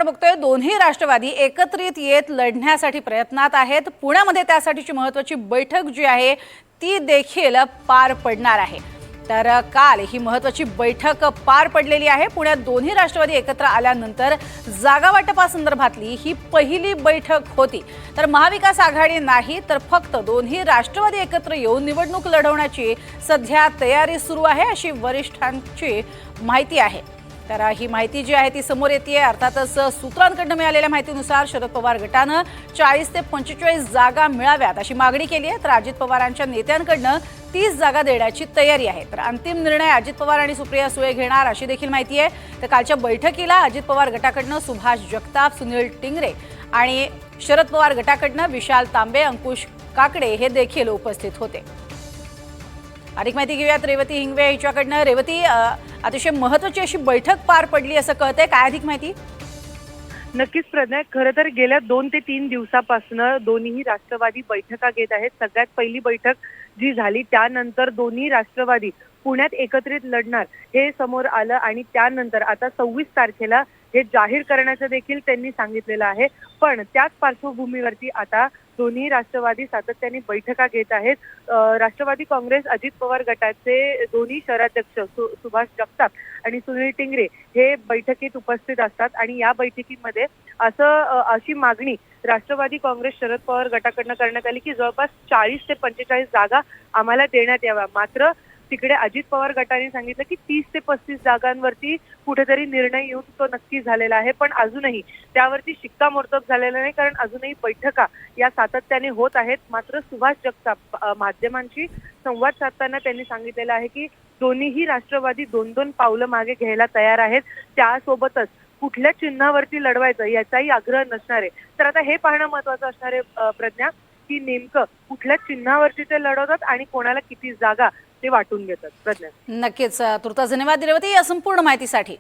बघतोय दोन्ही राष्ट्रवादी एकत्रित येत लढण्यासाठी प्रयत्नात आहेत। पुण्यामध्ये त्यासाठीची महत्त्वाची बैठक जी आहे ती देखील पार पडणार आहे। तर काल ही महत्त्वाची बैठक पार पडलेली आहे। पुण्यात दोन्ही राष्ट्रवादी एकत्र आल्यानंतर जागा वाटपासंदर्भातली ही पहिली बैठक होती। तर महाविकास आघाडी नाही तर फक्त दोन्ही राष्ट्रवादी एकत्र येऊन निवडणूक लढवण्याची सध्या तयारी सुरू आहे अशी वरिष्ठांची माहिती आहे। तर ही माहिती जी आहे ती समोर येते। अर्थातच सूत्रांकडून मिळालेल्या माहितीनुसार शरद पवार गटाने 40 ते 45 जागा मिळाव्यात अशी मागणी केली आहे। तर अजित पवारांच्या नेत्यांकडून 30 जागा देण्याची तयारी आहे। तर अंतिम निर्णय अजित पवार आणि सुप्रिया सुळे घेणार अशी देखील माहिती आहे। तर कालच्या बैठकीला अजित पवार गटाकडून सुभाष जगताप, सुनील टिंगरे आणि शरद पवार गटाकडून विशाल तांबे, अंकुश काकडे हे देखील उपस्थित होते। अधिक माहिती घेऊयात रेवती हिंगवे यांच्याकडनं। रेवती, अतिशय महत्त्वाची अशी बैठक पार पडली असं कळतंय, काय अधिक माहिती? नक्कीच प्रज्ञा, खरं तर गेल्या 2 ते 3 दिवसापासून दोन्ही राष्ट्रवादी बैठका घेत आहेत। सगळ्यात पहिली बैठक जी झाली त्यानंतर दोन्ही राष्ट्रवादी पुण्यात एकत्रित लढणार हे समोर आलं आणि त्यानंतर आता 26 तारखेला हे जाहीर करण्याचं देखील त्यांनी सांगितलेलं आहे। पण त्याच पार्श्वभूमीवरती आता दोन्ही राष्ट्रवादी सातत्याने बैठका घेत आहेत। राष्ट्रवादी काँग्रेस अजित पवार गटाचे दोन्ही शहराध्यक्ष सुभाष जगताप आणि सुनील टिंगरे हे बैठकीत उपस्थित असतात आणि या बैठकीमध्ये अशी मागणी राष्ट्रवादी काँग्रेस शरद पवार गटाकडनं करण्यात आली की जवळपास 40 ते 45 जागा आम्हाला देण्यात याव्या। मात्र तिकडे अजित पवार गटाने सांगितलं की 30 ते 35 जागांवरती कुठेतरी निर्णय येऊन तो नक्की झालेला आहे, पण अजूनही त्यावरती शिक्कामोर्तब झालेलं नाही, कारण अजूनही बैठका या सातत्याने होत आहेत। मात्र सुभाष जगताप माध्यमांशी संवाद साधताना त्यांनी सांगितलेलं आहे की दोन्हीही राष्ट्रवादी 2-2 पावलं मागे घ्यायला तयार आहेत। त्यासोबतच कुठल्या चिन्हावरती लढवायचं याचाही आग्रह नसणार आहे। तर आता हे पाहणं महत्त्वाचं असणार आहे प्रज्ञा की नेमकं कुठल्या चिन्हावरती ते लढवतात आणि कोणाला किती जागा ते वाटून घेतात। प्रज्ञा, नक्कीच तुर्तास धन्यवाद रेवती या संपूर्ण माहितीसाठी।